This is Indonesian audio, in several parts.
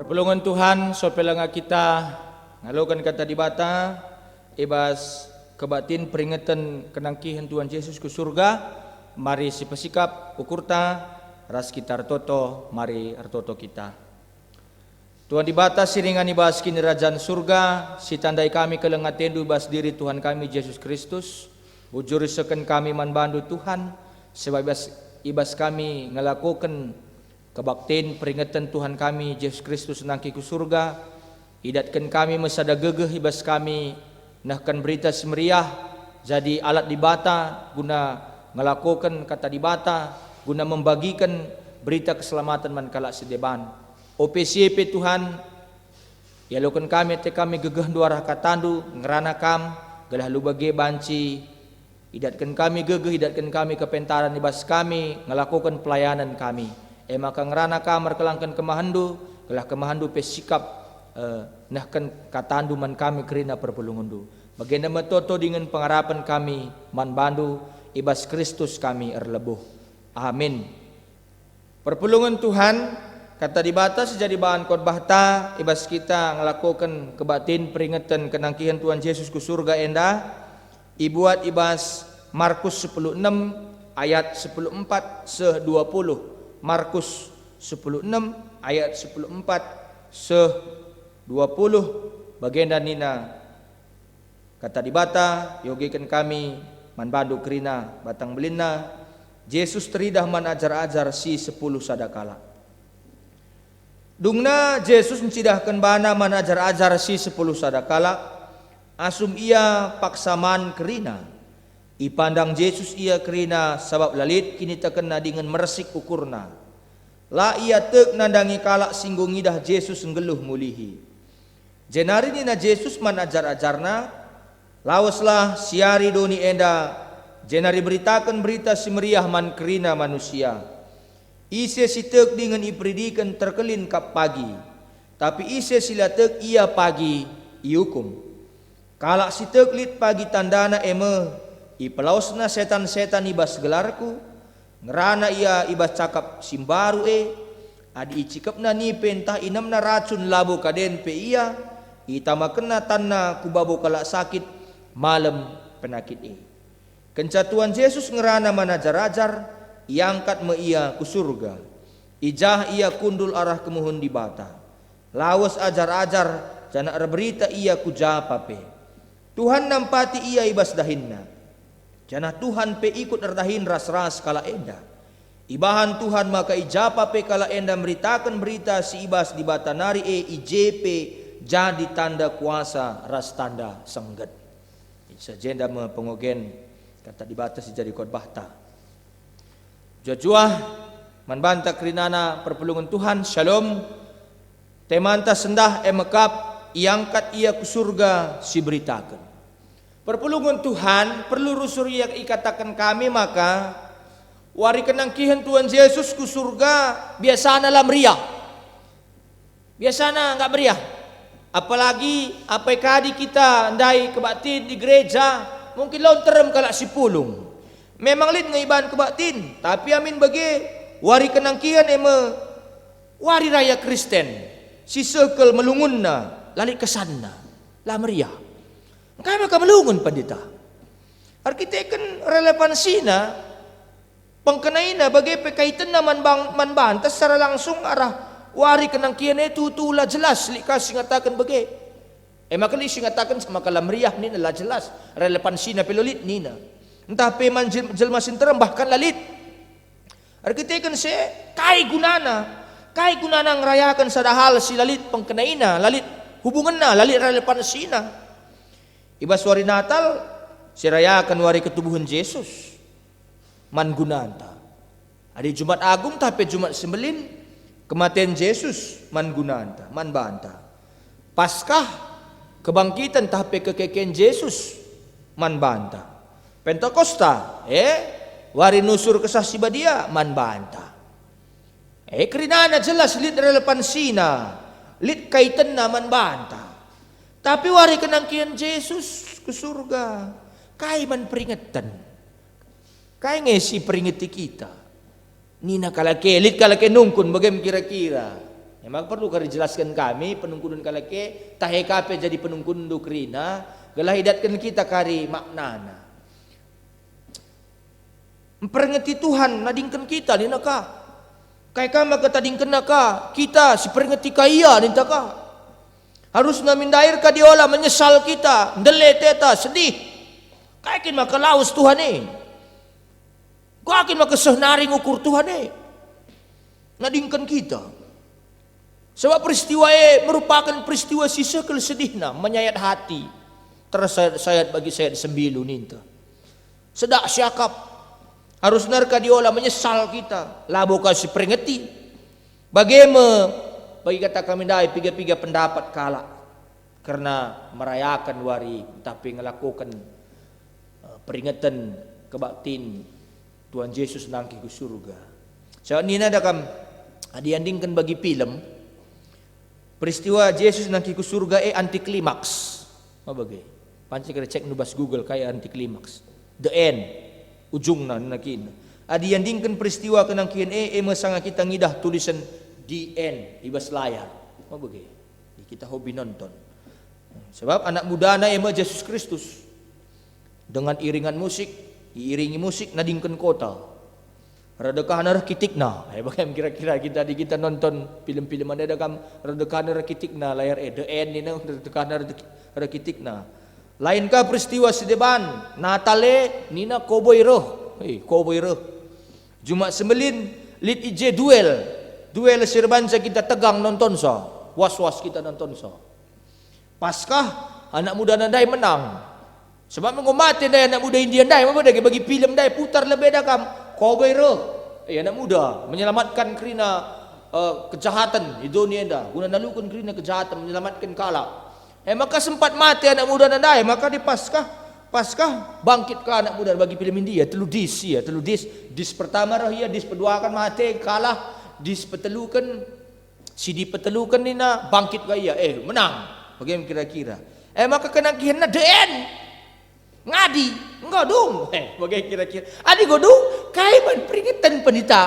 Perpulungan Tuhan sopelanga kita ngalokan kata di bata ibas kebatin peringatan kenangkihan Tuhan Yesus ke surga. Mari si pesikap ukurta ras kita artoto, mari artoto kita. Tuhan di bata siringan ibas kini kerajaan surga, si tandai kami kelengatendu ibas diri Tuhan kami Yesus Kristus. Ujurisakan kami manbandu Tuhan sebab ibas kami ngelakukan kebaktin peringatan Tuhan kami Yesus Kristus nangki ku surga. Idatkan kami mesada gegeh ibas kami nahkan berita semeriah jadi alat di bata guna melakukan kata di bata guna membagikan berita keselamatan mankala sedeban. OPCP Tuhan ya lakukan kami te kami gegeh duarah katandu ngerana kam galah lu bagi banci. Idatkan kami gegeh, idatkan kami kepentaran ibas kami melakukan pelayanan kami. Maka ngerana kamar kelangkan kemahandu gelah kemahandu pesikap nahkan katandu man kami kerina perpulungundu. Baginda metoto dengan pengharapan kami man bandu ibas Kristus kami erlebuh. Amin. Perpulungan Tuhan kata di batas jadi bahan khotbah ta ibas kita ngelakukan kebatin peringatan kenangkihan Tuhan Yesus ku surga enda. Ibuat ibas Markus 10:6 ayat 10:4 se-20. Markus 10:6 ayat 10:4 se-20. Baginda nina kata di bata yogikan kami manbadu kerina batang belina Yesus teridah man ajar-ajar si 10 sadakala. Dungna Yesus mencidahkan bana man ajar-ajar si 10 sadakala. Asum ia paksaman kerina. Ipandang Yesus ia kerina sabab lalit kini terkena dengan meresik ukurna. La ia tek nandangi kalak singgung idah Yesus nggeluh mulihi. Jenari nina Yesus man ajar-ajarna. Lawaslah siari doni enda. Jenari beritakan berita si meriah man kerina manusia. Ise si tek dengan ipridikan terkelin kap pagi. Tapi ise sila tek ia pagi iukum. Kalak si teklit pagi tandana eme ipelausna setan-setan ibas gelarku ngerana ia ibas cakap simbaru adi icikapna ni pentah inamna racun labu kaden pe ia itama kena tanna kubabu kalak sakit malam penakit kenca Tuhan Yesus ngerana manajar-ajar iangkat me ia ku surga ijah ia kundul arah kemuhun di bata lawas ajar-ajar jana berita ia ku japape Tuhan nampati ia ibas dahinna. Jana Tuhan pe ikut erdahin ras-ras kala enda. Ibahan Tuhan maka ijapa pe kala enda meritakan berita si ibas di batanari IJP jadi tanda kuasa ras tanda sengget. Sajenda me pengogen kata di batas jadi khotbah ta. Jajuah manbanta kerinana perpulungan Tuhan shalom. Temanta sendah emekap iangkat ia ke surga si beritakan. Perpulungan Tuhan perlu rusur yang ikatakan kami maka wari kenangkihan Tuhan Yesus ku surga biasana lah meriah. Biasana enggak meriah. Apalagi apa kadi kita ndai kebatin di gereja mungkin lonterem kalak si pulung. Memang lid ngaiban kebatin tapi amin bagi wari kenangkihan eme wari raya Kristen si sekel melungunna lalik kesanna lah meriah. Kami maka melungun pandita. Arkiteken relevansina pengkenaina bagi pekaitan na manbantas secara langsung arah wari kenangkian itu tula jelas likas ngatakan bagi. Maka li ngatakan sama kalamriah ni lah jelas relevansina pelolit nina. Entah pe man jelma sinterem bahkan lalit. Arkiteken se kai gunana ngerayakan sadahal si lalit pengkenaina lalit hubunganna lalit relevansina. Ibas wari Natal sirayakan wari ketubuhan Yesus man gunanta. Adi Jumat Agung tapi Jumat Sembelin kematian Yesus man gunanta man banta. Paskah kebangkitan tapi kekeken Yesus man banta. Pentakosta wari nusur kesah dia man banta. Kerinana jelas lit relevansina lit kaitan na man banta. Tapi wari kenangkian Yesus ke surga. Kai man peringatan. Kai ngesi peringati kita. Nina kalake, lit kalake nungkun bagam kira-kira. Memang perlu kari jelaskan kami penungkudun kalake tahe kape jadi penungkundu kerina galah hidatkan kita kari maknana. Memperingati Tuhan nadingkan kita ni naka. Kai kama katadingkan naka kita si peringati kaya ni taka. Harus namin dair ka diola menyesal kita, ndele teta sedih. Kaikin makalaus Tuhan ni. Gua akin makasehnaring ukur Tuhan ni. Nadingkan kita. Sebab peristiwa merupakan peristiwa sisekal sedihna, menyayat hati. Tersayat bagi sayat sembilu ninta. Sedak syakap. Harus narka diola menyesal kita. Labo kasih peringati. Bagi kata kami dai piga-piga pendapat kalak. Karena merayakan wari tapi ngelakukan peringatan kebaktin Tuhan Yesus nangki ke surga. So ini ada kam diandingkan bagi film. Peristiwa Yesus nangki ke surga anti klimaks. Apa bagi? Panci kena cek nubas Google kayak anti klimaks. The end. Ujung na nakin. Diandingkan peristiwa kenangkian masanga kita ngidah tulisan the end ibas layar. Apa bagi? Kita hobi nonton. Sebab anak muda na Yesus Kristus dengan iringan musik, diiringi musik nadingkan kota. Radekah kitikna. Bagaimana kira-kira kita nonton film-film ada kam radekah kitikna layar the end ni radekah kitikna. Lainkah peristiwa sedeban Natale nina cowboy roh. Cowboy roh. Jumat Sembelin lit ije duel serban kita tegang nonton so. Was-was kita nonton so. Paskah anak muda nandai menang. Sebab mengumati dai anak muda Indian dai apa dah bagi film dai putar lebih dah kam. Cowboy roh. Anak muda menyelamatkan kerana kejahatan di dunia dah. Guna nalukan kerana kejahatan menyelamatkan kalak. Maka sempat mati anak muda nandai, maka di Paskah bangkit ke anak muda bagi film India telu dis pertama rahia dis kedua kan mati kalah dis petelukan sidi petelukan nina bangkit ke ia menang. Bagaimana kira-kira? Maka kena kena the end. Ngadi, enggak dong. Bagaimana kira-kira? Adi godung, kai man peringatan penita.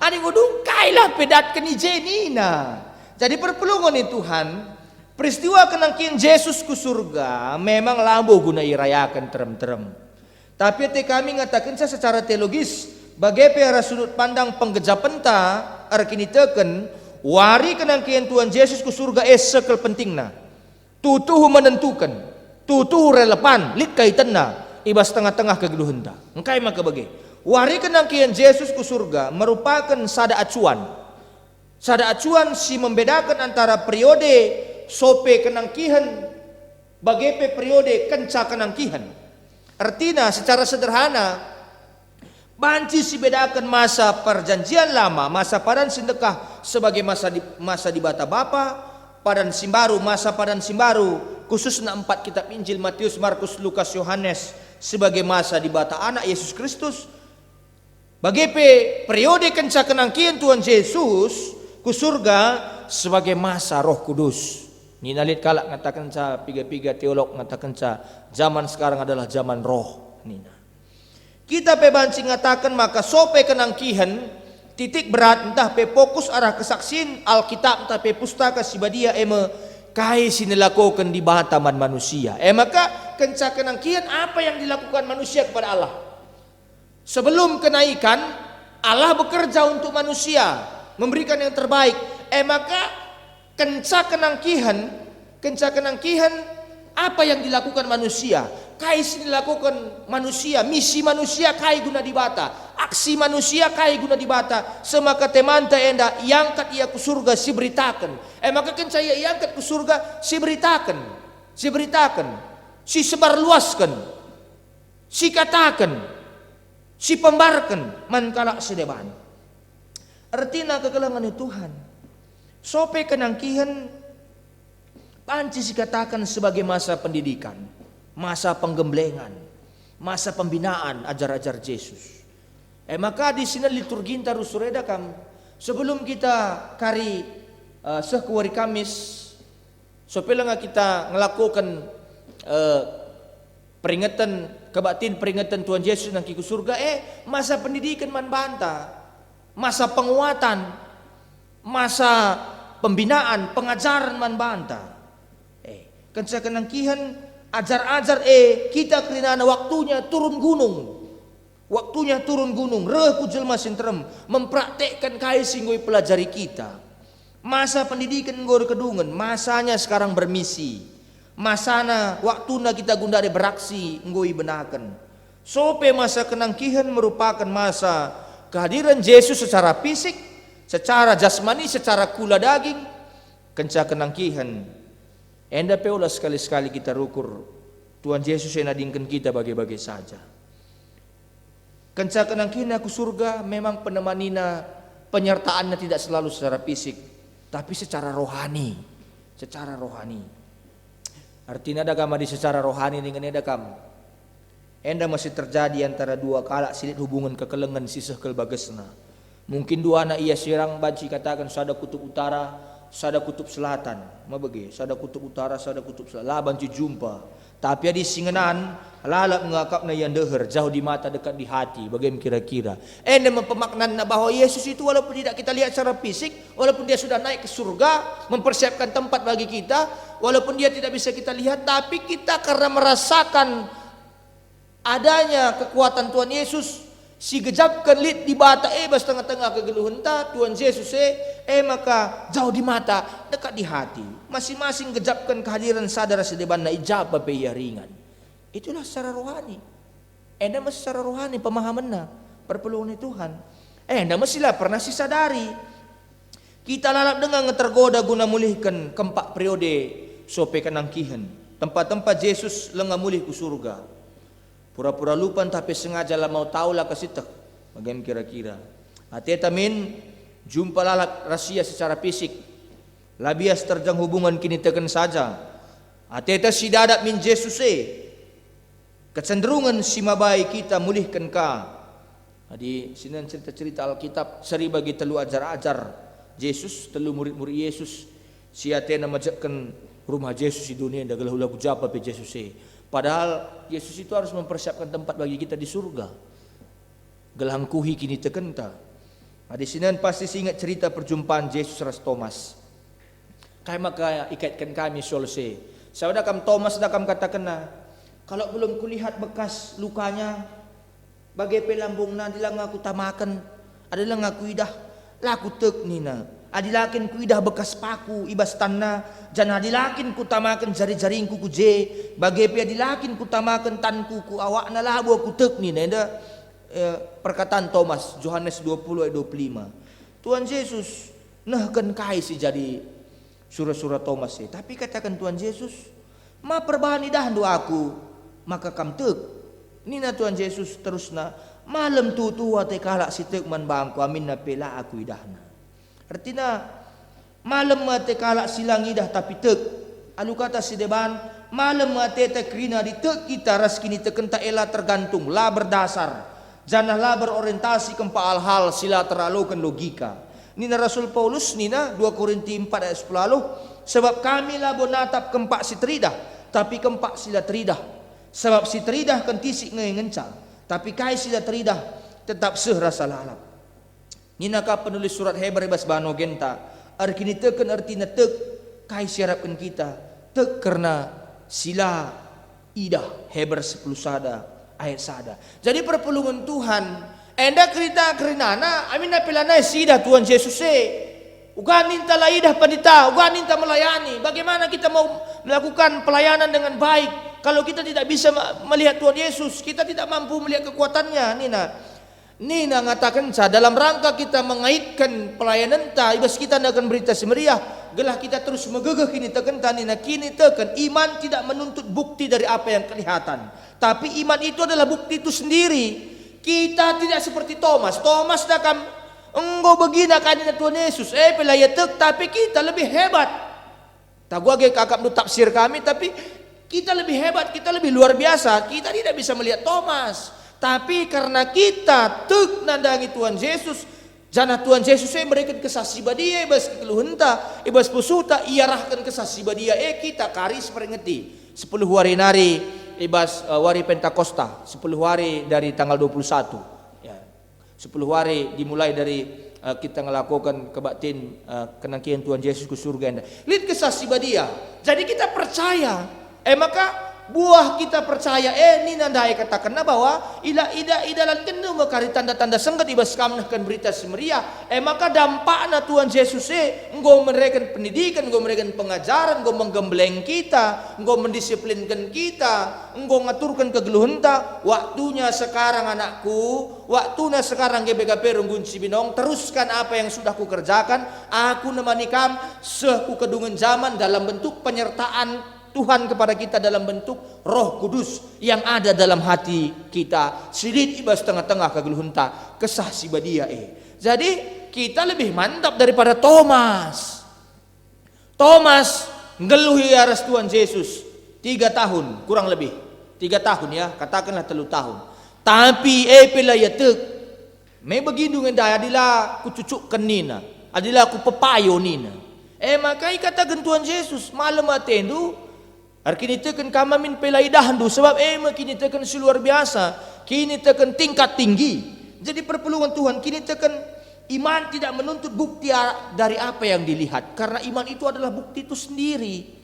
Adi godung, kai lah pedatkan ijenina. Jadi perpelungan ni Tuhan, peristiwa kenangkin Yesus ku surga, memang lambo guna irayakan terem-terem. Tapi kami ngatakan secara teologis, bagaimana sudut pandang penggejapenta, arkiniteken, wari kenangkin Tuhan Yesus ku surga sekel pentingna. Tutuh menentukan. Tutuh relevan lit kaitanna ibas tengah-tengah kegeluhenta. Engkai maka bagi. Wari kenangkian Yesus ku surga merupakan sada acuan. Sada acuan si membedakan antara periode sope kenangkihan bagepe periode kenca kenangkihan. Artinya secara sederhana banci si bedakan masa perjanjian lama, masa padan sindekah sebagai masa di bata bapa, padan simbaru, masa padan simbaru khususnya 4 kitab Injil Matius, Markus, Lukas, Yohanes sebagai masa di bata anak Yesus Kristus. Bagepe periode kenca kenangkian Tuhan Yesus ku surga sebagai masa Roh Kudus. Nina lihat kalak ngatakan sa piga-piga teolog ngatakan sa zaman sekarang adalah zaman roh. Nina. Kita pe banci ngatakan maka sope kenangkihan titik berat entah pe fokus arah kesaksin Alkitab entah pe pustaka sibadia kai sinelakukan di bataman manusia. Maka kenca kenangkian apa yang dilakukan manusia kepada Allah. Sebelum kenaikan Allah bekerja untuk manusia, memberikan yang terbaik. Maka kenca kenangkihan apa yang dilakukan manusia. Kai sinelakukan manusia, misi manusia kai guna dibata. Aksi manusia kai guna dibata. Semaka temanta enda iangkat ia ke surga si beritakan. Maka kenca ia iangkat ke surga si beritakan. Si sebarluaskan. Si katakan. Si pembarkan mankalak sedeban. Artinya kegelangan Tuhan. Sope kenangkihan panci si katakan sebagai masa pendidikan, masa penggemblengan, masa pembinaan ajar-ajar Yesus. Maka di sini liturgi tarus sureda kam sebelum kita kari sekuari Kamis sopela kita ngelakukan peringatan Tuhan Yesus nang kiku surga masa pendidikan man banta, masa penguatan, masa pembinaan, pengajaran man banta. Kanca kenangkihan ajar-ajar kita kerana waktunya turun gunung. Waktunya turun gunung, reh ku jelma sinterem mempraktekkan kai singgoi pelajari kita. Masa pendidikan ngor kedungan, masanya sekarang bermisi. Masana waktuna kita gundari beraksi ngoi benakan. Sope masa kenangkihan merupakan masa kehadiran Yesus secara fisik, secara jasmani, secara kula daging. Kenca kenangkihan enda peola sekali-sekali kita rukur Tuhan Yesus yang nadingkan kita bagi-bagi saja. Kenca kenangkihan aku surga memang penemanina penyertaannya tidak selalu secara fisik, tapi secara rohani. Secara rohani. Artinya ada kama di secara rohani dengan ada kam. Enda masih terjadi antara dua kalak silit hubungan kekelengan sisah kelbagesna. Mungkin dua anak ia sirang banci katakan sada kutub utara, sada kutub selatan. Mabagi, sada kutub utara, sada kutub selatan. Lah banci jumpa. Tapi di singenan lalap ngakap na yang deher jauh di mata dekat di hati. Bagaimana kira-kira? Enda mempemaknan bahwa Yesus itu walaupun tidak kita lihat secara fisik, walaupun dia sudah naik ke surga, mempersiapkan tempat bagi kita, walaupun dia tidak bisa kita lihat, tapi kita karena merasakan adanya kekuatan Tuhan Yesus, si gejapkan lit di bata bas tengah-tengah kegeluhan ta Tuhan Yesus maka jauh di mata dekat di hati. Masing-masing gejapkan kehadiran sadar sedeban na ijab pe ringan. Itulah secara rohani. Enda masih secara rohani pemahamanna perpuluhan Tuhan. Enda mestilah pernah disadari. Kita lalap dengan tergoda guna mulihkan keempat periode sope kenangkihan. Tempat-tempat Yesus lenga mulih ku surga. Pura-pura lupa tapi sengaja lah mau tahu lah kesitek. Bagaimana kira-kira? Ateta min jumpa lalak rahasia secara fisik. Labias terjang hubungan kini tekan saja. Ateta si dadak min Yesus kecenderungan si mabai kita mulihkan ka. Jadi sini cerita-cerita Alkitab seri bagi telu ajar-ajar Yesus, telu murid-murid Yesus. Si atena majakkan rumah Yesus di dunia dah galau lagu japa pe Yesus Padahal Yesus itu harus mempersiapkan tempat bagi kita di surga. Gelang kuhi kini tekenta. Di sini pasti ingat cerita perjumpaan Yesus ras Thomas. Kaya maka ikaitkan kami solse. Saudara kam Thomas dah kam katakan kalau belum kulihat bekas lukanya, bagai pelambung na dilang aku tamakan, adalah ngaku idah, laku tek nina. Adilakin ku idah bekas paku ibas tanna, jan adilakin ku tamakan jari-jaringku ku je, bagai pi adilakin ku tamakan tanku ku awak na labu aku tek nina. Ada perkataan Thomas Yohanes 20 ayat 25. Tuhan Yesus nahkan kai si jadi surah-surah Thomas tapi katakan Tuhan Yesus, ma perbahan idah do aku, maka kam tek. Nina Tuhan Yesus terusna, malam tu te kalak si tek man bangku amin na pela aku idahna. Artinya malam mate kalak silang idah tapi tek. Alu kata si deban, malam mate tekrina di tek kita ras kini tekenta ela tergantung la berdasar. Janah la berorientasi kempa hal sila terlalukan logika. Nina Rasul Paulus nina 2 Korinti 4 ayat 10 sebab kami la bonatap kempak si teridah tapi kempak sila teridah. Sebab si teridah kan tisik ngencal tapi kai sila teridah tetap seh rasa lalap. Nina ka penulis surat Hebrew bas bano genta arkini teken artina tek kai siarapkan kita tek karena sila idah Hebrew 10 sada ayat sada. Jadi perpulungan Tuhan enda kerita kerinana amin na pilana sida Tuhan Yesus uga ninta laidah pandita uga ninta melayani. Bagaimana kita mau melakukan pelayanan dengan baik kalau kita tidak bisa melihat Tuhan Yesus, kita tidak mampu melihat kekuatannya. Nina ngatakan dalam rangka kita mengaitkan pelayanan ta ibas kita akan berita semeriah gelah kita terus megegeh kini teken tanina kini teken iman tidak menuntut bukti dari apa yang kelihatan, tapi iman itu adalah bukti itu sendiri. Kita tidak seperti Thomas dakam engkau begina kanina Tuhan Yesus pelayatek tapi kita lebih hebat. Tak gua ge kakak nu tafsir kami tapi kita lebih hebat, kita lebih luar biasa. Kita tidak bisa melihat Thomas. Tapi karena kita tek nandangi Tuhan Yesus, jana Tuhan Yesus memberikan kesaksi badia ibas keluhenta, ibas pusuta iarahkan kesaksi badia kita karis peringeti 10 hari nari ibas wari Pentakosta 10 hari dari tanggal 21 ya. 10 hari dimulai dari kita ngelakukan kebaktian kenangkian Tuhan Yesus ke surga enda. Lihat kisah si Badia. Jadi kita percaya. Maka buah kita percaya ni nandai katakan bahwa idalan kena makari tanda-tanda senggat ibas kamnahkan berita semeria. Maka dampakna Tuhan Yesus engkau memberikan pendidikan, engkau memberikan pengajaran, engkau menggembleng kita, engkau mendisiplinkan kita, engkau ngaturkan kegeluhenta. Waktunya sekarang anakku, waktunya sekarang GBKP Runggunci Binong, teruskan apa yang sudah kukerjakan. Aku nemani kam seku kedungan zaman dalam bentuk penyertaan Tuhan kepada kita dalam bentuk Roh Kudus yang ada dalam hati kita. Silit ibas tengah-tengah kegeluhenta kesah si Badia. Jadi kita lebih mantap daripada Thomas. Thomas ngeluhi aras Tuhan Yesus 3 tahun kurang lebih. 3 tahun ya, katakanlah 3 tahun. Tapi pela ya tek. Me begitu ngendai adilah ku cucukkan nina. Adilah ku pepayo nina. Maka katakan Tuhan Yesus malam atendu kini tekan kamamin pelaidahan du sebab kini tekan luar biasa, kini tekan tingkat tinggi. Jadi perpelungan Tuhan kini tekan iman tidak menuntut bukti dari apa yang dilihat, karena iman itu adalah bukti itu sendiri.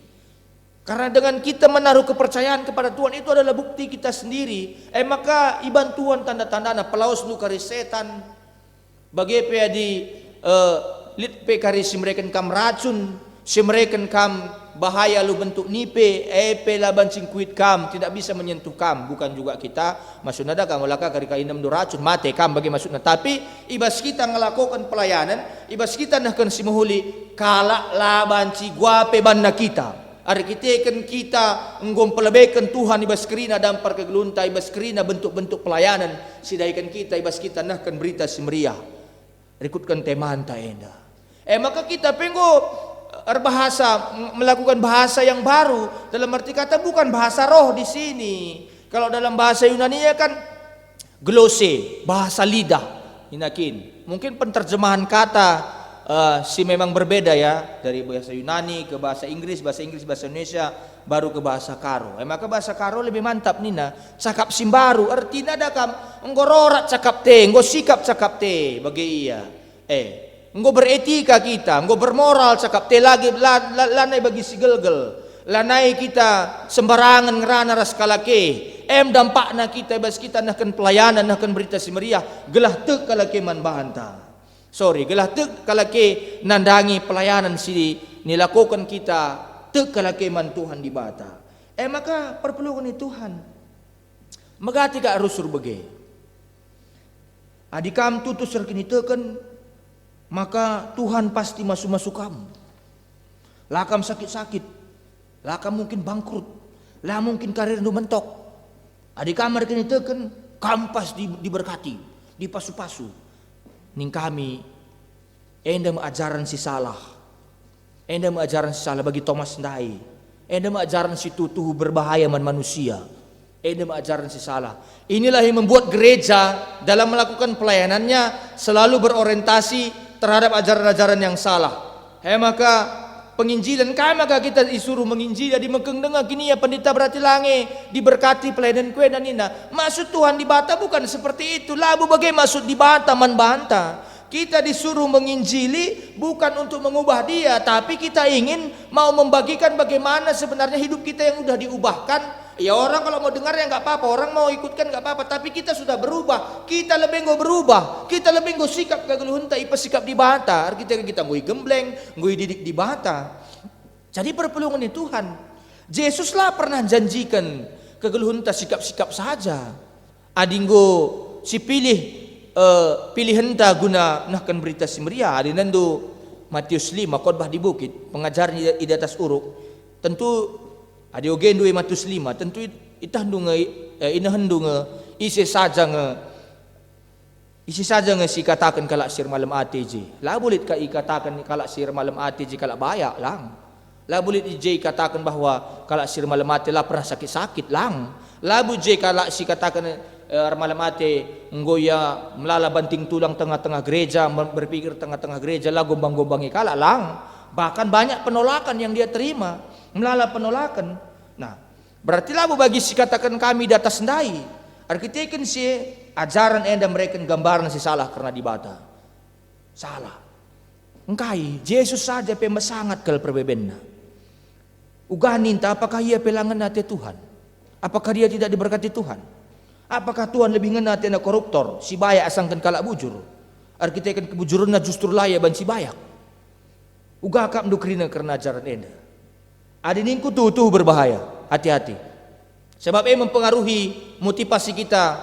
Karena dengan kita menaruh kepercayaan kepada Tuhan itu adalah bukti kita sendiri. Maka iban Tuhan tanda-tandana pelaus nu kari setan bagi di lit pe kari si mereka kam racun, si mereka kam bahaya lu bentuk nipe, laban singkuit kam tidak bisa menyentuh kam, bukan juga kita maksudnya ada kam laka kari kainam du racun mate kam bagi maksudnya. Tapi ibas kita ngelakukan pelayanan, ibas kita nahkan si muhuli kalak laban si guape banna kita. Ari kita nggom pelebekan Tuhan ibas kerina dampar kegelunta, ibas kerina bentuk-bentuk pelayanan sidaikan kita, ibas kita nahkan berita si meriah rikutkan teman ta enda. Maka kita penggo berbahasa, melakukan bahasa yang baru, dalam arti kata bukan bahasa roh di sini. Kalau dalam bahasa Yunani kan glose, bahasa lidah. Inakin. Mungkin penterjemahan kata memang berbeda ya, dari bahasa Yunani ke bahasa Inggris, bahasa Indonesia, baru ke bahasa Karo. Maka bahasa Karo lebih mantap nina. Cakap simbaru, artinya ada kam nggororat cakap te, nggo sikap cakap te bagi iya. Engkau beretika kita, engkau bermoral cakap te lagi lanai bagi si gelgel, lanai kita sembarangan ngerana ras kalake. Dampakna kita bas kita nahkan pelayanan, nahkan berita si meriah, gelah tek kalake man bahanta. Gelah tek kalake nandangi pelayanan si nilakukan kita, tek kalake man Tuhan di bata. Maka perpelungan Tuhan. Magati ka arusur bege. Adikam tutus rekini teken, maka Tuhan pasti masuk kamu. Lakam sakit-sakit, lakam mungkin bangkrut, lah mungkin karir nu mentok. Adik kamar kini teken, kampas diberkati, dipasu-pasu. Ning kami, enda ajaran si salah, bagi Thomas ndai, enda ajaran si tutuh berbahaya man manusia, enda ajaran si salah. Inilah yang membuat gereja dalam melakukan pelayanannya selalu berorientasi terhadap ajaran-ajaran yang salah. Maka penginjilan kami maka kita disuruh menginjil di mekeng dengar kini ya pendeta berarti lange diberkati pelayanan kue dan ina. Maksud Tuhan di bata bukan seperti itu. Labu bagai maksud di bata man banta. Kita disuruh menginjili bukan untuk mengubah dia, tapi kita ingin mau membagikan bagaimana sebenarnya hidup kita yang sudah diubahkan. Ya orang kalau mau dengar ya nggak apa-apa, orang mau ikutkan nggak apa-apa, tapi kita sudah berubah, kita lebih nggak berubah, kita lebih nggak sikap kegeluhunta, ipa sikap di bata, kita nggak gembleng, nggak didik di bata. Jadi perpelungan Tuhan, Yesuslah pernah janjikan kegeluhunta sikap-sikap saja. Adinggo si pilihenta guna nahkan berita si meriah. Adinando Matius 5 khotbah di bukit, pengajaran di atas uruk. Tentu adi ogen dua Matius 5 tentu itah dunga inahendunga isi saja si katakan kalak sir malam ATJ. Lah bulit ka ikatakan kalak sir malam ATJ kalak bayak lang. Lah bulit ij katakan bahwa kalak sir malam ATJ lah pernah sakit-sakit lang. Lah buje kalak si katakan malam ate nggoya melala banting tulang tengah-tengah gereja, berpikir tengah-tengah gereja lah gombang-gombangi kalak lang. Bahkan banyak penolakan yang dia terima, melala penolakan. Nah, berarti lah bagi si katakan kami di atas ndai. Arkiteken si ajaran enda mereka gambaran si salah karena dibata. Salah. Engkai, Yesus saja pemasangat kal perbebenna. Uganinta apakah ia pelangan nate Tuhan? Apakah dia tidak diberkati Tuhan? Apakah Tuhan lebih ngenate na koruptor, si bayak asangkan kalak bujur? Arkitekan kebujurna justru laya ban si bayak. Uga kap dukrina karena ajaran enda. Adiningku tuh berbahaya, hati-hati. Sebab mempengaruhi motivasi kita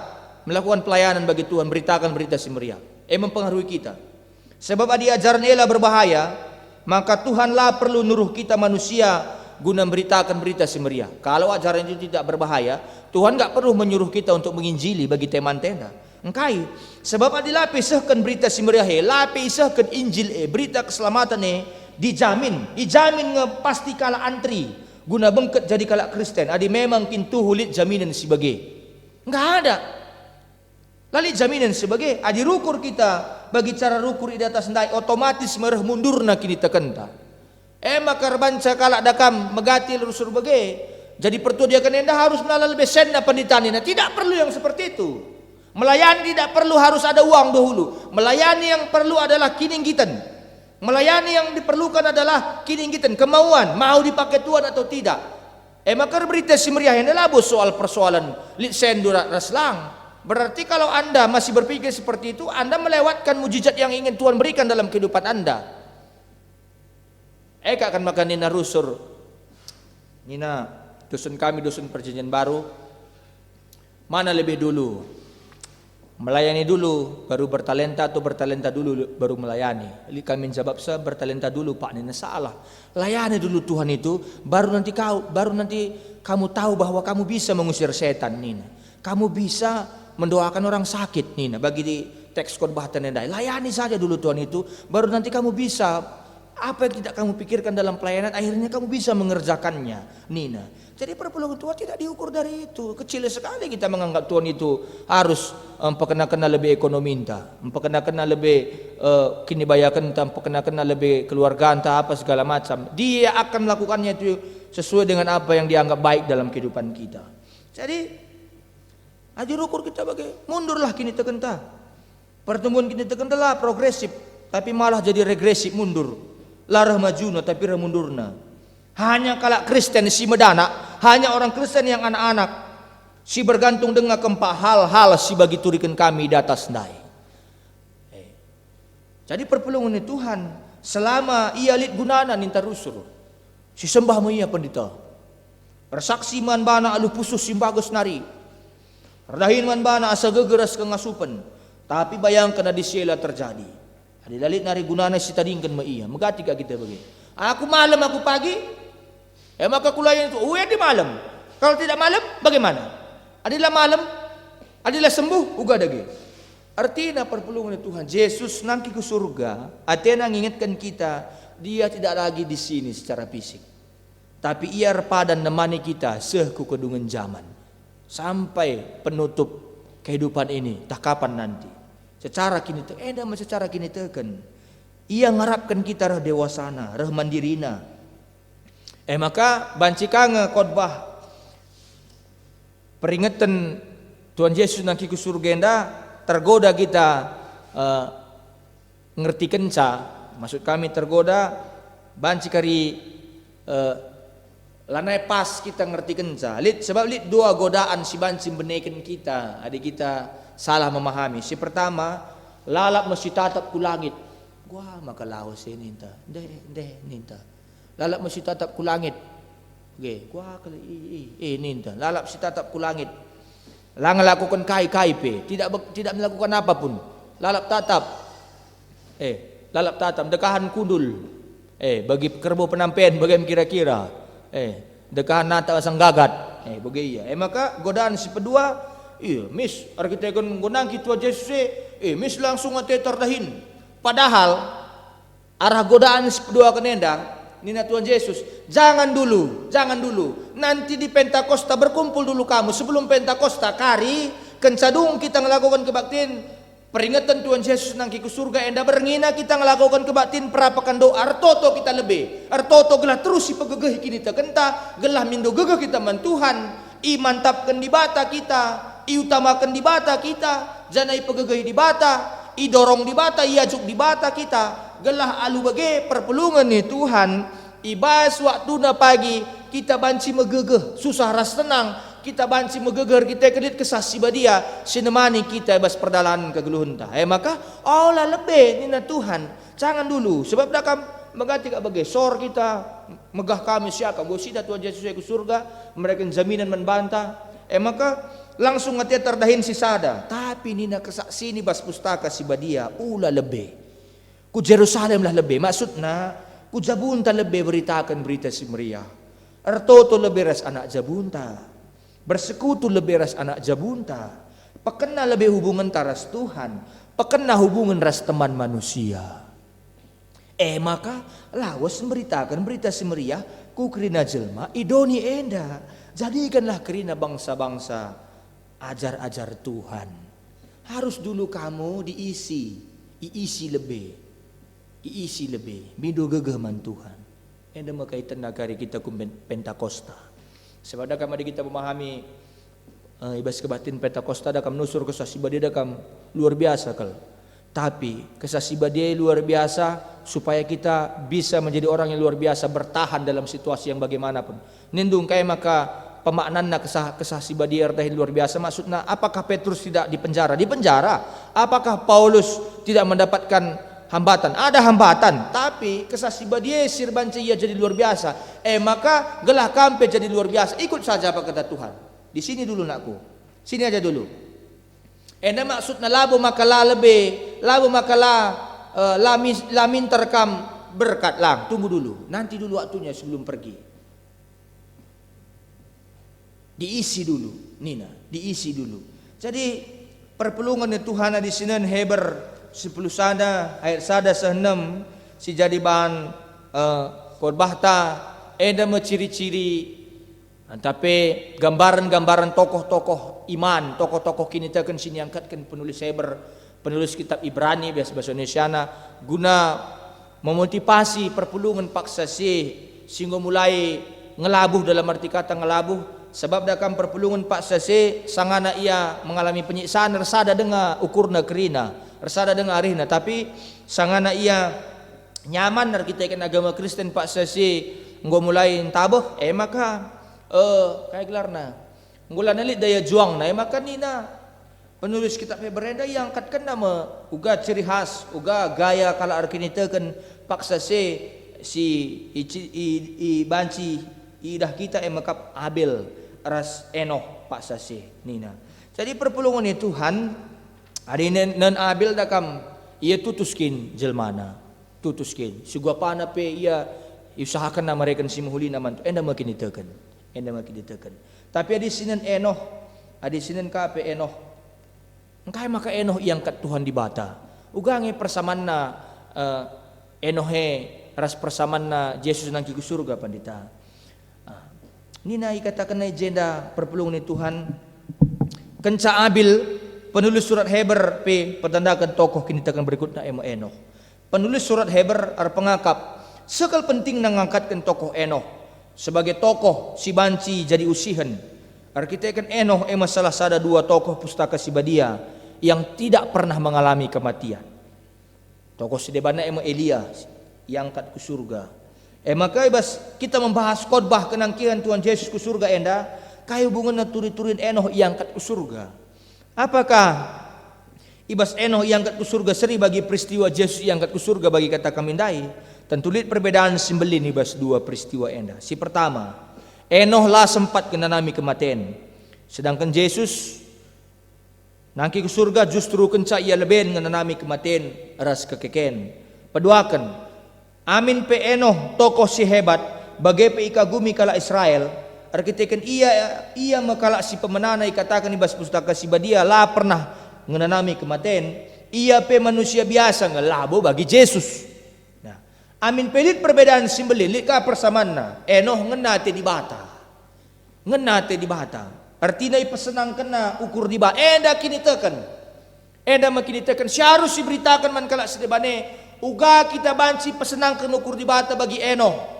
melakukan pelayanan bagi Tuhan, beritakan berita si meriah. Mempengaruhi kita. Sebab adi ajaran ela berbahaya, maka Tuhanlah perlu nuruh kita manusia guna beritakan berita si meriah. Kalau ajaran itu tidak berbahaya, Tuhan gak perlu menyuruh kita untuk menginjili bagi teman tenda. Engkai, sebab adi lapisahkan berita si meriah, lapisahkan Injil berita keselamatan dijamin pasti kala antri guna bengket jadi kala Kristen. Adi memang kintu hulit jaminan sebagai enggak ada lali jaminan sebagai adi rukur kita bagi cara rukur di atas ndai otomatis mereh mundur na kini tekenta maka banca kala dakam megati rusur bage jadi pertu dia kan enda harus melalui besen na penditanina. Tidak perlu yang seperti itu. Melayani tidak perlu harus ada uang dahulu. Melayani yang perlu adalah kininggitan. Melayani yang diperlukan adalah kininggitan, kemauan, mau dipakai Tuhan atau tidak. Maka berita si meriah yang labus soal persoalan litsendurat raslang. Berarti kalau Anda masih berpikir seperti itu, Anda melewatkan mujizat yang ingin Tuhan berikan dalam kehidupan Anda. Akan makan nina rusur. Nina dusun kami, dusun perjanjian baru. Mana lebih dulu? Melayani dulu baru bertalenta atau bertalenta dulu baru melayani? Kami jawab bertalenta dulu Pak, nina salah. Layani dulu Tuhan itu, baru nanti kamu tahu bahwa kamu bisa mengusir setan nina. Kamu bisa mendoakan orang sakit nina. Bagi di teks khotbah tenendai, layani saja dulu Tuhan itu, baru nanti kamu bisa apa yang tidak kamu pikirkan dalam pelayanan, akhirnya kamu bisa mengerjakannya nina. Jadi perpuluhan Tuhan tidak diukur dari itu. Kecil sekali kita menganggap Tuhan itu harus kena lebih ekonomi entah, kena lebih kini bayakan entah, kena lebih keluarga entah apa segala macam. Dia akan melakukannya itu sesuai dengan apa yang dianggap baik dalam kehidupan kita. Jadi ajar ukur kita bagai mundurlah kini tekenta. Pertumbuhan kini tekenta lah progresif, tapi malah jadi regresif mundur. Larah majuna tapi rah mundurna. Hanya kalak Kristen si medana, hanya orang Kristen yang anak-anak si bergantung dengan keempat hal-hal si bagi turikan kami di atas dai. Jadi perpulungan Tuhan selama ia lit gunana ninta rusur. Si sembah mo iya pendeta. Bersaksi man bana alu pusus si bagus nari. Redahin man bana asa gegeras kengasupan. Tapi bayangkan di sela terjadi. Adi dalit nari gunana si tadingkan ma iya. Megati ka kita bagi. Aku malam aku pagi. Maka kulayan itu. Di malam. Kalau tidak malam bagaimana? Adilah malam. Adilah sembuh. Uga dagi. Artinya perpulungan Tuhan. Yesus nanti ke surga. Artinya mengingatkan kita. Dia tidak lagi di sini secara fisik. Tapi ia repadan nemani kita sekukedungan zaman. Sampai penutup kehidupan ini. Tak kapan nanti. Secara kini secara kini teken. Ia ngarapkan kita rah dewasana, rah mandirina. Maka bancikanga khotbah peringatan Tuhan Yesus nanti ke surga enda tergoda kita ngerti kenca. Maksud kami tergoda bancikari lanai pas kita ngerti kenca. Sebab dua godaan si banci benekin kita. Adik kita salah memahami. Si pertama, lalap mesti tatap ku langit. Gua maka laos ninta. Ninta. Lalap mesti tatap ku langit. Oke, gua kali ninta. Lalap si tatap ku langit. Lang lakukan kai pe. Tidak melakukan apapun. Lalap tatap. Lalap tatap dekahan kudul. Bagi kerbau penampian bagaimana kira-kira. Dekahan nata sang gagat. Bagi iya. Maka godaan si kedua, iya, mis, arkitekon menggunakan kita Yesus, mis langsung atetar dahin. Padahal arah godaan kedua kenenda, nina Tuhan Yesus, jangan dulu. Nanti di Pentakosta berkumpul dulu kamu. Sebelum Pentakosta kari, kencadung kita melakukan kebaktian peringatan Tuhan Yesus nangki ke surga. Enda berngina kita melakukan kebaktian perapakan doa. Artoto kita lebih. Artoto gelah terus si pegegeh kini tekenta, gelah mindo gegeh kita man Tuhan. Imantapkan di bata kita. Iutamakan di bata kita, janai pegegay di bata, idorong di bata, iajuk di bata kita. Gelah alu bagi perpulungan ni Tuhan. Ibas waktu na pagi kita banci megegeh, susah ras tenang. Kita banci megeger, kita kedit kesasi badia, sinemani kita bas perdalan kegeluhun ta. Maka Allah lebih nina Tuhan. Jangan dulu, sebab dah kam mengganti kak bagai sor kita megah kami siapa gosida Tuhan Yesus ke surga, mereka jaminan membantah. Maka langsung ngati terdahin si sada. Tapi nina kesaksi ni bas pustaka si badia ula lebih. Ku Jerusalem lah lebih. Maksudna ku Jabunta lebih beritakan berita si meriah. Ertoto lebih ras anak Jabunta. Bersekutu lebih ras anak Jabunta. Pekena lebih hubungan taras Tuhan. Pekena hubungan ras teman manusia. Maka lawas memberitakan berita si meriah ku kerina jelma idoni enda. Jadikanlah kerina bangsa-bangsa ajar-ajar Tuhan. Harus dulu kamu diisi lebih. Iisi lebih. Mido gegeman Tuhan. Enda makaitan nagari kita kum Pentakosta. Sebab dah kami kita memahami ibas kebatin Pentakosta dah kami nusur kesasibadi dah kami luar biasa kal. Tapi kesasibadi luar biasa supaya kita bisa menjadi orang yang luar biasa bertahan dalam situasi yang bagaimanapun. Nindung kaya maka pemaknanna kesasibadi erdahin luar biasa maksudnya apakah Petrus tidak dipenjara? Dipenjara. Apakah Paulus tidak mendapatkan hambatan? Ada hambatan, tapi kesasibadi sirban ia jadi luar biasa. Maka gelah kampe jadi luar biasa. Ikut saja apa kata Tuhan. Di sini dulu nakku. Sini aja dulu. Maksudnya labu makalah lebih, labu makalah lamin terkam berkat lang. Tunggu dulu. Nanti dulu waktunya sebelum pergi. Diisi dulu, Nina. Diisi dulu. Jadi perpulungan Tuhan di sini heber 10 sada ayat sada sehenam si jadi bahan khotbah ta ciri-ciri tapi gambaran-gambaran tokoh-tokoh iman, tokoh-tokoh kini tekan sini angkatkan penulis Heber, penulis kitab Ibrani bahasa Indonesia guna memotivasi perpulungan paksa sehingga mulai ngelabuh dalam arti kata ngelabuh sebab dakam perpulungan paksa sangana ia mengalami penyiksaan resada dengan ukurna kerina resada dengan arihna tapi sangana ia nyaman nar kita ikan agama Kristen pak sesi nggo mulai tabuh maka kayak gelarna nggola nalit daya juang na maka nina penulis kitab Hebreda yang angkatkan nama uga ciri khas uga gaya kala arkinitekeun paksa si i banci idah kita makap Abel ras Enoh paksa si nina. Jadi perpulungan Tuhan hari nan Abel dakam ia tutuskin jelmana tutuskin sigua pana pe ia usahakan na mereka si muhuli naman enda makin ditekan tapi adi sinan Enoh adi sinan ka pe Enoh engkai maka Enoh yang kat Tuhan di bata ugange persamaan na Enoh ras persamaan na Yesus nang kiku surga pandita nina ikatakan na agenda perpulungan Tuhan kenca Abel penulis surat Heber pertandakan tokoh kini tekan berikutnya Enoh. Penulis surat Heber ar pengakap sekal penting ngangkatkan tokoh Enoh sebagai tokoh si banci jadi usihan. Arkitekan Enoh salah sada dua tokoh pustaka si badia yang tidak pernah mengalami kematian. Tokoh si debana Elia yang angkat ke surga. Maka ibas kita membahas khotbah kenangkian Tuhan Yesus ke surga enda kayu hubungan turi-turin Enoh yang angkat ke surga. Apakah ibas Enoh yang angkat ke surga seri bagi peristiwa Yesus yang angkat ke surga bagi kata kami dai? Tentu lihat perbedaan simbelin ibas dua peristiwa enda. Si pertama, Enoh lah sempat kenanami kematian. Sedangkan Yesus nangki ke surga justru kenca ia lebih ngenanami kematian ras kekeken. Peduakan, amin pe Enoh tokoh si hebat bagai pe ikagumi kala Israel. Arkitekan ia makala si pemenanai katakan ibas pustaka si badia lah pernah ngenanami kematian ia pe manusia biasa ngelabo bagi Yesus. Nah, amin pelit perbedaan simbelin lika persamaan na Enoh ngenate di bata artinya ipesenang kena ukur di bata kini tekan seharus diberitakan man kala sedebane uga kita banci pesenang kena ukur di bata bagi Enoh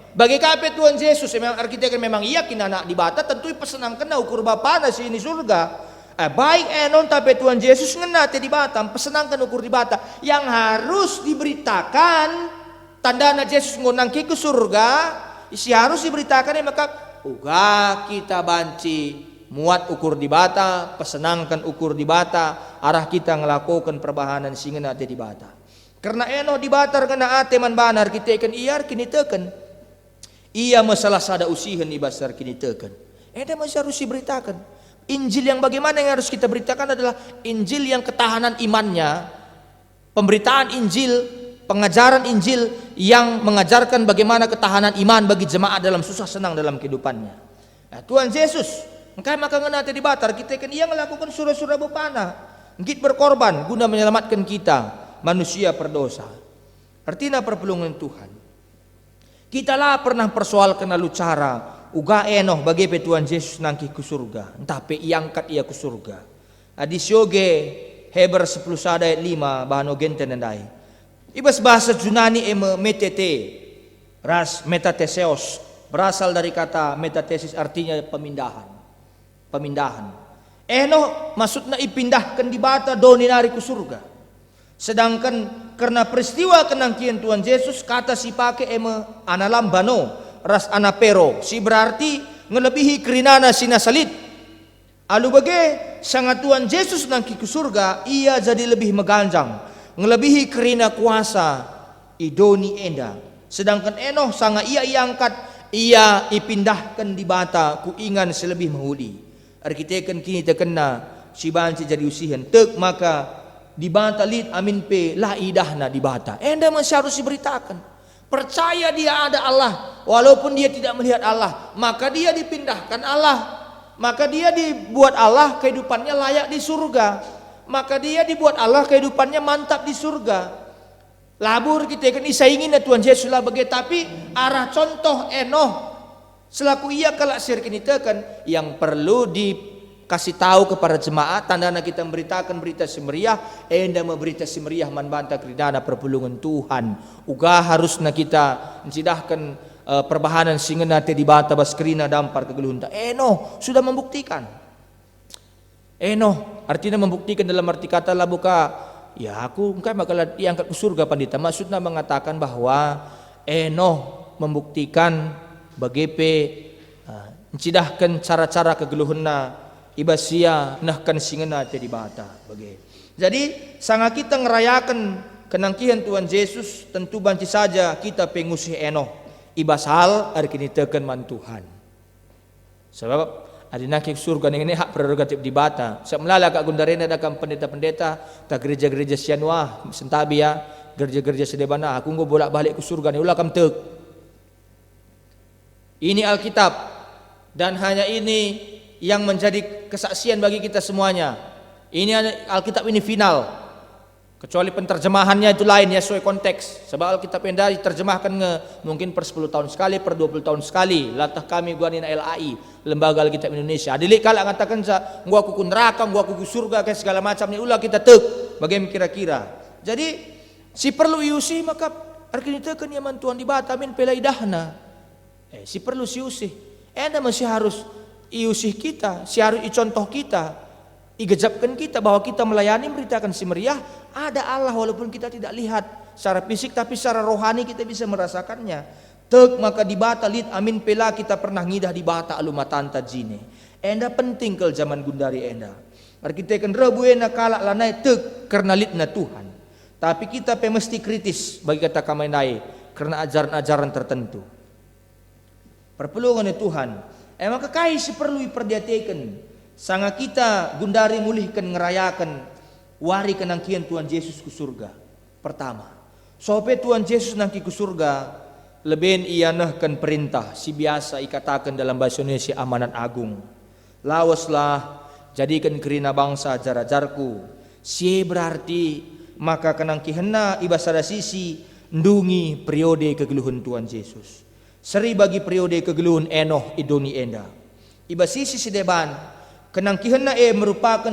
bagi kape Tuhan Yesus memang arkitek memang iya kinana di bata tentu pesenang kena ukur bapa na si ini surga Baik enon tapi Tuhan Yesus ngena te di Batam, pesenangkan ukur di Bata yang harus diberitakan tanda anak Yesus ngonang ke surga, isi harus diberitakan maka uga kita banci muat ukur di Bata, pesenangkan ukur di Bata, arah kita ngelakukan perbahanan singa te di Bata. Karena eno di Bata ngena ate man banar kita ikan iar kini teken. Ia masalah sada usihan ibasar kini teken. Masih harus diberitakan. Injil yang bagaimana yang harus kita beritakan adalah Injil yang ketahanan imannya, pemberitaan Injil, pengajaran Injil yang mengajarkan bagaimana ketahanan iman bagi jemaat dalam susah senang dalam kehidupannya. Tuhan Yesus, engkau maka ngenate di Batar, kita kan ia melakukan surah-surah bepana, ngit berkorban guna menyelamatkan kita manusia berdosa. Artinya perpelungan Tuhan. Kita lah pernah persoalkan lalu cara uga enoh bagi Tuhan Yesus nangki ke surga, tapi iangkat ia ke surga. Di syoge Heber 10 ayat 5 bahano genten nandai. Ibas bahasa Yunani metete ras metateseos berasal dari kata metatesis artinya pemindahan. Pemindahan. Enoh maksudnya ipindahkan di Bata doninari ke surga. Sedangkan karena peristiwa kenangkian Tuhan Yesus kata si pake analambano ras anapero si berarti ngelebihi kerinana sinasalit. Alu bage sangat Tuhan Yesus nangki ke surga ia jadi lebih meganjang ngelebihi kerina kuasa idoni enda. Sedangkan enoh sanga ia iangkat ia ipindahkan di Bata ku ingan selebih mahuli. Arkiteken kini terkena si banci jadi usihan tek maka di Bata lit amin pe la idahna di Bata. Enda masih harus diberitakan. Percaya dia ada Allah, walaupun dia tidak melihat Allah, maka dia dipindahkan Allah, maka dia dibuat Allah kehidupannya layak di surga, maka dia dibuat Allah kehidupannya mantap di surga. Labur kita kan isaingin Tuhan Yesus lah bagai tapi arah contoh enoh selaku ia kalak sirkin itu kan yang perlu dikasih tahu kepada jemaat tanda kita memberitakan berita semeriah enda memberita semeriah man banta kridana perpulungan Tuhan uga harusna kita mencidahkan perbahanan singena te di Bata baskrina dampar kegeluhunta enoh sudah membuktikan enoh artinya membuktikan dalam arti kata lah buka ya aku engkau bakal diangkat ke surga pandita maksudnya mengatakan bahwa enoh membuktikan bagepe mencidahkan cara-cara kegeluhunna ibasia nahkan singena te di Bata bagi. Jadi sangat kita ngerayakan kenangkian Tuhan Yesus tentu banci saja kita pengusih enoh ibas hal hari kini teken man Tuhan. Sebab adina ke surga ini hak prerogatif di Bata. Semlala kak gundarena dakam pendeta-pendeta tak gereja-gereja sianwa sentabi ya gereja-gereja sedebana aku nggo bolak-balik ke surga ni ulah kam tek. Ini Alkitab dan hanya ini yang menjadi kesaksian bagi kita semuanya. Ini Alkitab ini final. Kecuali penterjemahannya itu lain ya sesuai konteks. Sebab Alkitab yang diterjemahkan mungkin per 10 tahun sekali, per 20 tahun sekali. Latah kami guanin LAI, Lembaga Alkitab Indonesia. Adilik kala ngatakan sa gua aku neraka, gua aku surga kayak segala macam ni ulah kita tek. Bagaimana kira-kira. Jadi si perlu iusi maka arkitekan yaman Tuhan di Bata min pelaidahna. Si perlu si usih. Enda masih harus iusih kita, si harus icontoh kita, igejapkan kita bahwa kita melayani memberitakan si meriah ada Allah walaupun kita tidak lihat secara fisik tapi secara rohani kita bisa merasakannya. Tek maka di Bata lit amin pela kita pernah ngidah di Bata alumatanta jine. Enda penting ke zaman gundari enda. Kita kan rebuena kalak lanai tek karena litna Tuhan. Tapi kita mesti kritis bagi kata kamainai karena ajaran-ajaran tertentu. Perpelungan Tuhan. Maka kai si perlu diperhatikan. Sanga kita gundari mulihkan ngerayakan wari kenangkian Tuhan Yesus ke surga. Pertama, sope Tuhan Yesus nangki ke surga, lebih ia nahkan perintah si biasa ikatakan dalam bahasa Indonesia amanat agung. Lawaslah jadikan kerina bangsa jar-jarku. Si berarti maka kenangkihenna ibasada sisi ndungi periode kegeluhan Tuhan Yesus. Seri bagi periode kegeluhan enoh idoni enda. Iba sisi sedeban kenangkihenna merupakan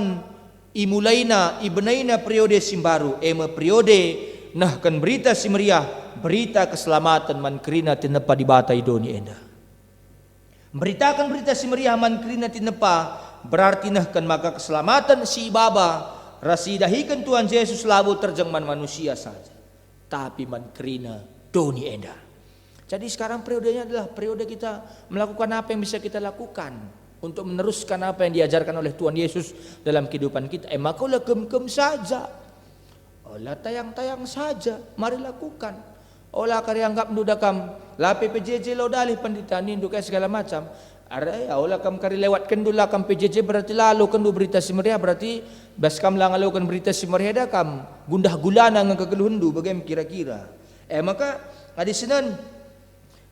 imulaina ibenaina periode simbaru periode nahkan berita simeriah berita keselamatan man kerina tinepa di Bata idoni enda. Beritakan berita simeriah man kerina tinepa berarti nahkan maka keselamatan si baba rasidahikan Tuhan Yesus labu terjengman manusia saja, tapi man kerina doni enda. Jadi sekarang periodenya adalah periode kita melakukan apa yang bisa kita lakukan untuk meneruskan apa yang diajarkan oleh Tuhan Yesus dalam kehidupan kita. Maka olah kem-kem saja, olah tayang-tayang saja, mari lakukan. Olah karianggap nudakam la PPJJ lo dalih pendeta nindu kayak segala macam. Arai olah kam kari lewatkan dulu kam PJJ berarti lalu kendu berita si meriah, berarti bas kam lang lalukan berita si meriah dah kam gundah gulana ngang kegeluhundu bagaimana kira-kira. Maka adi senen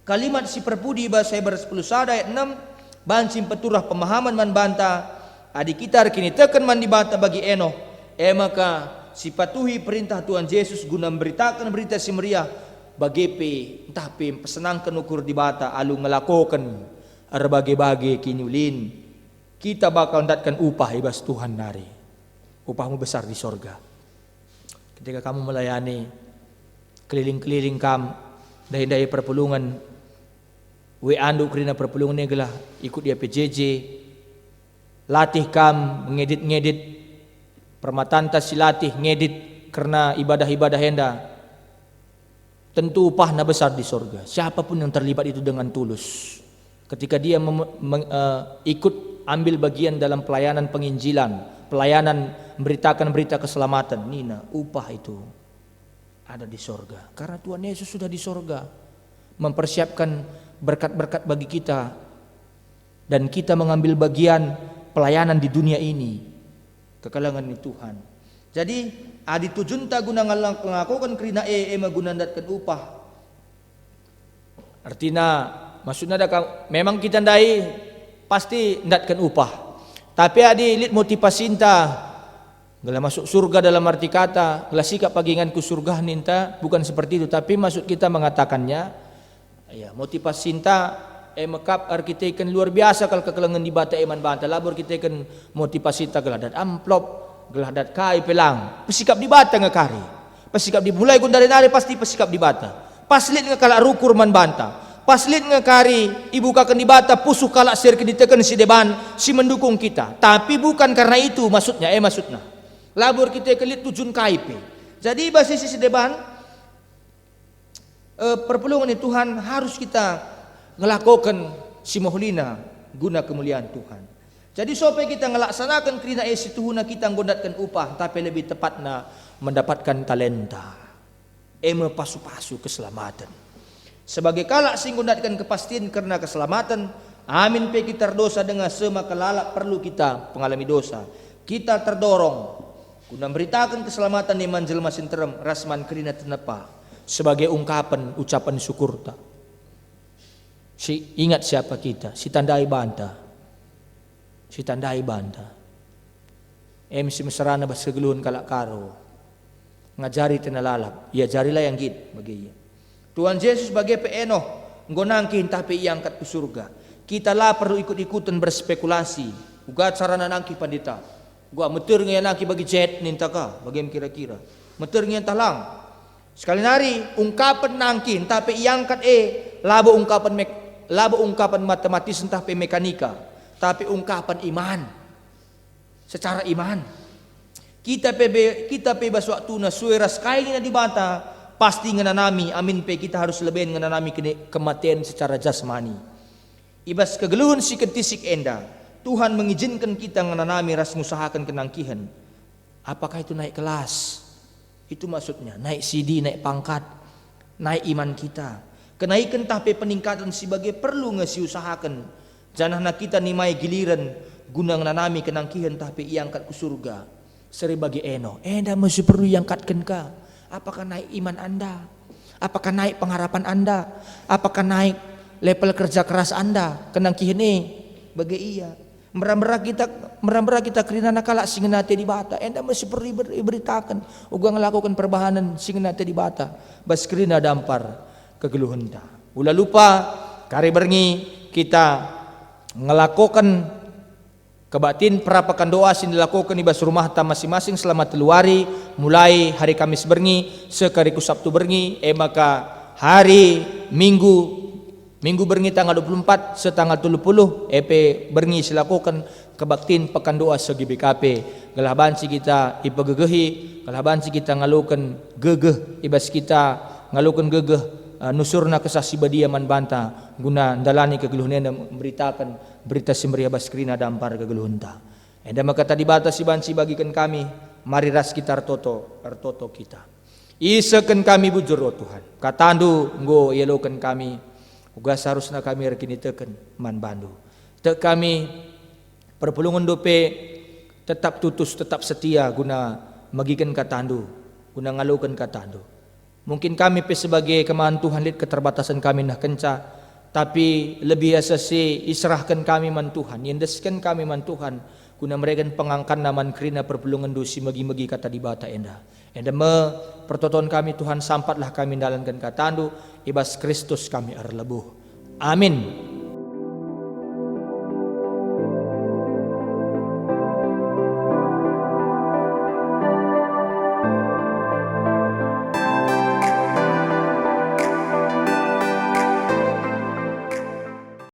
kalimat si perpudi bahasa Hebra 10 sada ayat 6 bansim peturah pemahaman man banta adi kita kini tekan man dibanta bagi eno. Maka si patuhi perintah Tuhan Yesus guna memberitakan berita si meriah bagi entah pesenangkan ukur di bata alu ngelakokan arbage-bage kinyulin kita bakal datkan upah ibas Tuhan nari. Upahmu besar di sorga. Ketika kamu melayani keliling-keliling kam dahi-dahi perpulungan we andu kerina perpulungan ni gelah ikut dia PJJ latih kam ngedit-ngedit permatanta si latih ngedit karena ibadah-ibadah henda, tentu upahnya besar di sorga. Siapapun yang terlibat itu dengan tulus, ketika dia ikut ambil bagian dalam pelayanan penginjilan, pelayanan memberitakan berita keselamatan, nina upah itu ada di sorga. Karena Tuhan Yesus sudah di sorga mempersiapkan berkat-berkat bagi kita, dan kita mengambil bagian pelayanan di dunia ini ke kalangan Tuhan. Jadi adi tujunta guna ngelakukan kerina magunandatkan upah. Artinya maksudnya memang kita ndai pasti ndatkan upah. Tapi adi lit motivasi inta gala masuk surga dalam arti kata gala sikap paginganku surga ninta bukan seperti itu, tapi maksud kita mengatakannya ya motivasi inta makap arkitekan luar biasa kalau kekelangan di bata eman banta labor kita kan motivasi inta geladat amplop geladat kai pelang pesikap di bata ngakari pesikap di mulai gundari nari pasti pesikap di bata paslit ngakala rukur man banta paslit ngakari ibu kakan di bata pusuh kalak sir keditekan si deban si mendukung kita, tapi bukan karena itu maksudnya maksudnya labor kita kelit tujun KIP. Jadi basis si deban perpulungan ini Tuhan harus kita ngelakukan si mahlina guna kemuliaan Tuhan. Jadi supaya kita ngelaksanakan kerina situhuna kita nggondatkan upah, tapi lebih tepatnya mendapatkan talenta pasu-pasu keselamatan. Sebagai kalak sing nggondatkan kepastian karena keselamatan, amin pe kita terdosa dengan semaka lalak perlu kita pengalami dosa. Kita terdorong guna beritakan keselamatan di manjelma sinterem rasman kerina tenepa sebagai ungkapan ucapan syukur tak. Si ingat siapa kita, si tandai banta, si tandai banta. Si mesrana bas kegeluhan kalak karo, ngajari tenalalap, ya jarilah yang git bagi ia. Tuhan Yesus bagi peenoh, ngonangkin tapi iangkat ke surga. Kita lah perlu ikut-ikutan berspekulasi, ugat sarana nangki pandita. Gua meter ngayon nangki bagi jet ninta ka, bagaimana kira-kira. Meter ngayon talang. Sekali nari ungkapan nangkin tapi iangkat labo ungkapan matematis entah pe mekanika, tapi ungkapan iman. Secara iman. Kita pe bas waktu na sueras kain na di bata, pasti ngananami amin pe kita harus lebih ngananami kematian secara jasmani. Ibas kegeluhan si kentisik enda, Tuhan mengizinkan kita ngananami ras ngusahakan kenangkihan. Apakah itu naik kelas? Itu maksudnya naik CD, naik pangkat, naik iman kita. Kenaikan tapi peningkatan sebagai perlu ngasi usahakan. Jangan kita nimai giliran guna nanami kenangkihan tapi iangkat ke surga. Seri bagi enda masih perlu iangkatkan ka. Apakah naik iman anda? Apakah naik pengharapan anda? Apakah naik level kerja keras anda? Kenangkihan bagi iya. Merambara kita kerina nakala singenate di bata. Enda masih perlu beritakan. Uga ngelakukan perbahanan singenate di bata. Bas kerina dampar kegeluhan ta. Ulah lupa kari berngi kita ngelakukan kebatin perapakan doa sin dilakukan di bas rumah ta masing-masing selama 3 hari mulai hari Kamis berngi sekariku Sabtu berngi maka hari Minggu Minggu berngi tanggal 24 setanggal 30 EP berngi silakukan kebaktin pekan doa segi BKP. Galaban si kita ipagegehi, galaban si kita ngalukan gegeh ibas kita ngalukan gegeh nusurna kesasi badia man banta guna dalani kegeluhnya dan memberitakan berita semeriah baskrina dampar kegeluhunta. Enda maka tadi batas si banci bagikan kami mari ras kita artoto kita. Isakan kami bujur oh Tuhan. Katandu nggo yelokan kami uga seharusnya kami rekini teken man bandu. Tek kami perpulungan dope tetap tutus tetap setia guna magikan katandu, guna ngalukan katandu. Mungkin kami sebagai kemahan Tuhan lihat keterbatasan kami nah kenca, tapi lebih asasi israhkan kami man Tuhan, yendeskan kami man Tuhan guna mereka pengangkan naman kerina perpulungan dosi magi-magi kata di bata enda. Enda me pertoton kami Tuhan sampatlah kami dalankan katandu ibas Kristus kami arlebuh. Amin.